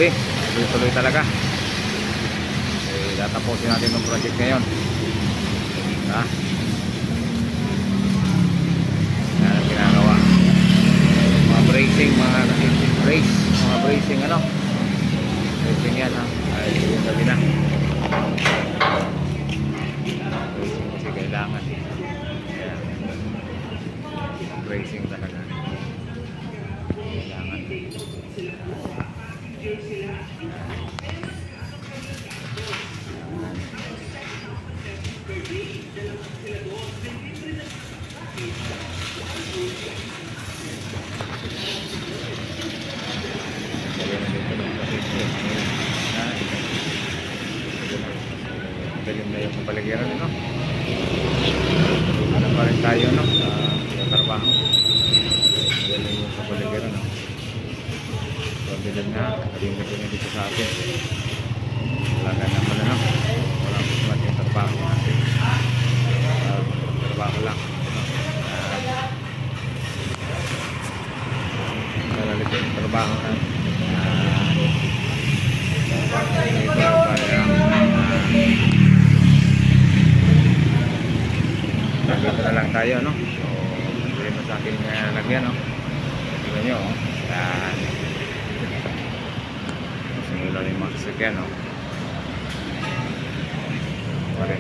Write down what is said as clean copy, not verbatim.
gabi. Tuloy-tuloy talaga. Tatapusin natin yung project ngayon. Ha? Yan ang ginagawa. Mga bracing, mga brace, mga bracing ano. Bracing yan ha. Ay, yung gabi na. Bracing kasi kailangan. Yan. Bracing talaga. Kailangan. Galing na yung kapaligiran, no? Ano pa rin tayo, no? Sa trabaho. Galing yung kapaligiran, no? So, bilang na, galing na dito sa atin. Wala na naman, no? Wala po naman yung trabaho natin. Trabaho lang. Nalalit yung trabaho natin. Nagkata na lang tayo, no? So, hindi mo sa aking lagyan, no? Tingnan nyo, oh. Yan. Simula yung mga sasakyan, no? Pare.